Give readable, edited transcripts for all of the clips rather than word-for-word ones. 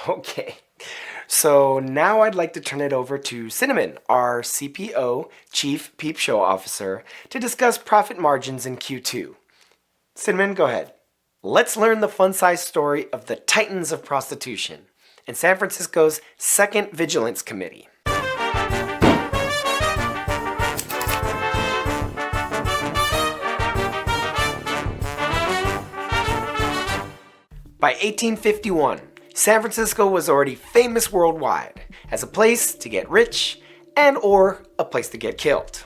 Okay, so now I'd like to turn it over to Cinnamon, our CPO, Chief Peep Show Officer, to discuss profit margins in Q2. Cinnamon, go ahead. Let's learn the fun-sized story of the titans of prostitution and San Francisco's second Vigilance Committee. By 1851, San Francisco was already famous worldwide as a place to get rich and or a place to get killed.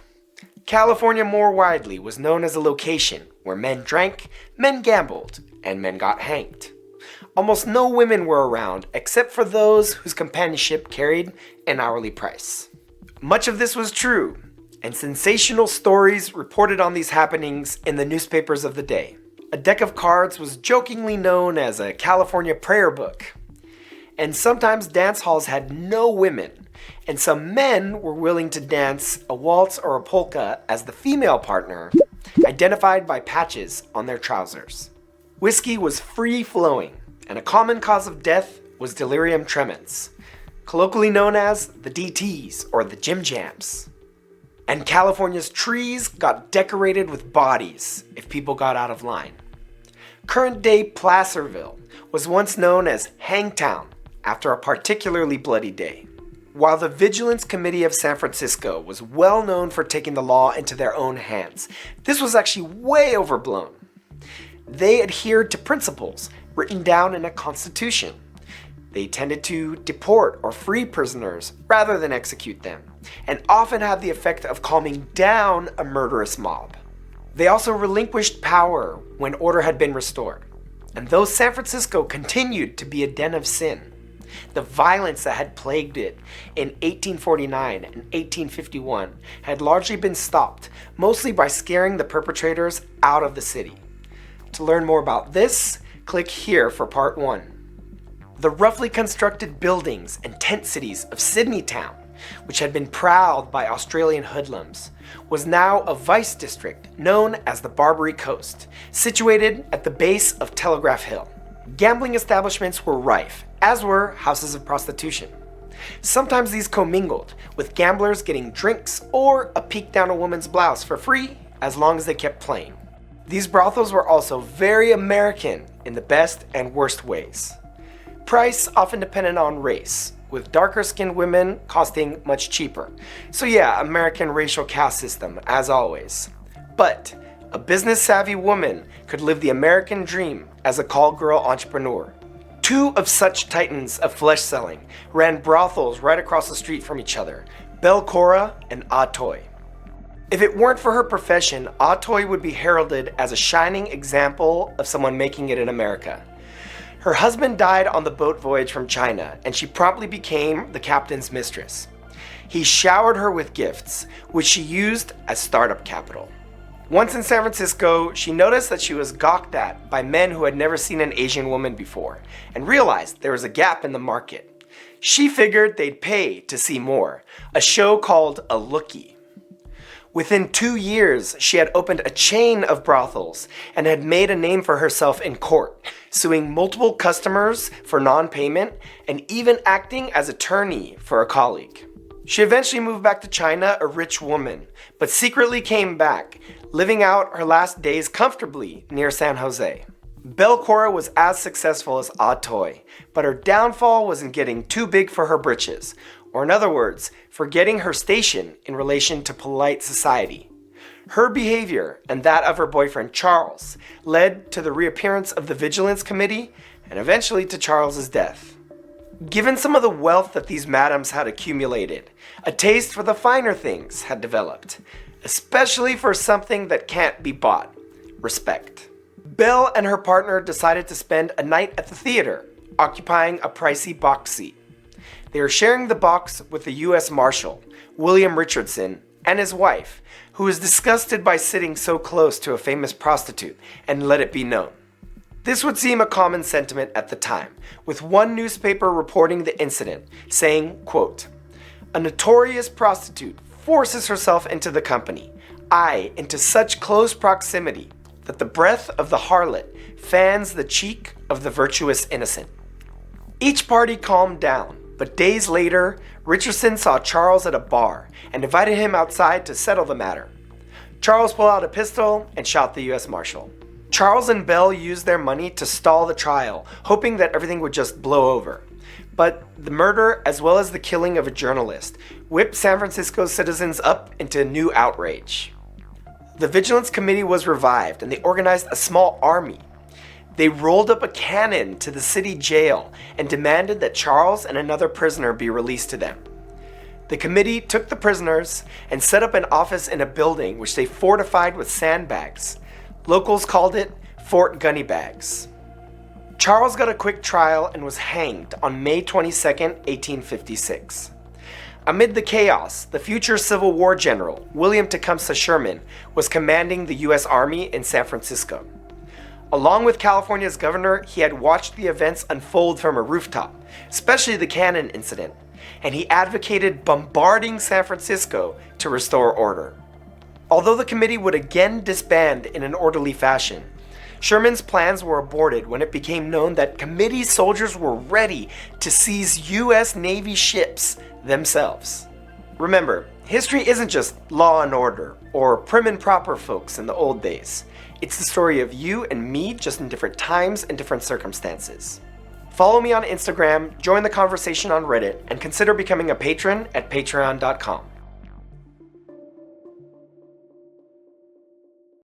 California more widely was known as a location where men drank, men gambled, and men got hanged. Almost no women were around except for those whose companionship carried an hourly price. Much of this was true, and sensational stories reported on these happenings in the newspapers of the day. A deck of cards was jokingly known as a California prayer book. And sometimes dance halls had no women, and some men were willing to dance a waltz or a polka as the female partner, identified by patches on their trousers. Whiskey was free-flowing, and a common cause of death was delirium tremens, colloquially known as the DTs or the Jim Jams. And California's trees got decorated with bodies if people got out of line. Current-day Placerville was once known as Hangtown after a particularly bloody day. While the Vigilance Committee of San Francisco was well known for taking the law into their own hands, this was actually way overblown. They adhered to principles written down in a constitution. They tended to deport or free prisoners rather than execute them, and often had the effect of calming down a murderous mob. They also relinquished power when order had been restored. And though San Francisco continued to be a den of sin, the violence that had plagued it in 1849 and 1851 had largely been stopped, mostly by scaring the perpetrators out of the city. To learn more about this, click here for part 1. The roughly constructed buildings and tent cities of Sydney Town, which had been prowled by Australian hoodlums, was now a vice district known as the Barbary Coast, situated at the base of Telegraph Hill. Gambling establishments were rife, as were houses of prostitution. Sometimes these commingled, with gamblers getting drinks or a peek down a woman's blouse for free as long as they kept playing. These brothels were also very American in the best and worst ways. Price often depended on race, with darker-skinned women costing much cheaper. So yeah, American racial caste system, as always. But a business-savvy woman could live the American dream as a call-girl entrepreneur. Two of such titans of flesh selling ran brothels right across the street from each other, Belcora and Atoy. If it weren't for her profession, Atoy would be heralded as a shining example of someone making it in America. Her husband died on the boat voyage from China, and she promptly became the captain's mistress. He showered her with gifts, which she used as startup capital. Once in San Francisco, she noticed that she was gawked at by men who had never seen an Asian woman before, and realized there was a gap in the market. She figured they'd pay to see more, a show called a lookie. Within 2 years, she had opened a chain of brothels and had made a name for herself in court, suing multiple customers for non-payment and even acting as attorney for a colleague. She eventually moved back to China, a rich woman, but secretly came back, living out her last days comfortably near San Jose. Belcora was as successful as Atoy, but her downfall was in getting too big for her britches, or in other words, forgetting her station in relation to polite society. Her behavior and that of her boyfriend Charles led to the reappearance of the Vigilance Committee and eventually to Charles's death. Given some of the wealth that these madams had accumulated, a taste for the finer things had developed, especially for something that can't be bought: respect. Belle and her partner decided to spend a night at the theater, occupying a pricey box seat. They were sharing the box with the U.S. Marshal, William Richardson, and his wife, who was disgusted by sitting so close to a famous prostitute, and let it be known. This would seem a common sentiment at the time, with one newspaper reporting the incident, saying, quote, "A notorious prostitute forces herself into the company, into such close proximity that the breath of the harlot fans the cheek of the virtuous innocent." Each party calmed down, but days later, Richardson saw Charles at a bar and invited him outside to settle the matter. Charles pulled out a pistol and shot the U.S. Marshal. Charles and Bell used their money to stall the trial, hoping that everything would just blow over. But the murder, as well as the killing of a journalist, whipped San Francisco's citizens up into a new outrage. The Vigilance Committee was revived, and they organized a small army. They rolled up a cannon to the city jail and demanded that Charles and another prisoner be released to them. The committee took the prisoners and set up an office in a building which they fortified with sandbags. Locals called it Fort Gunnybags. Charles got a quick trial and was hanged on May 22, 1856. Amid the chaos, the future Civil War general, William Tecumseh Sherman, was commanding the U.S. Army in San Francisco. Along with California's governor, he had watched the events unfold from a rooftop, especially the cannon incident, and he advocated bombarding San Francisco to restore order. Although the committee would again disband in an orderly fashion, Sherman's plans were aborted when it became known that committee soldiers were ready to seize U.S. Navy ships themselves. Remember, history isn't just law and order or prim and proper folks in the old days. It's the story of you and me, just in different times and different circumstances. Follow me on Instagram, join the conversation on Reddit, and consider becoming a patron at patreon.com.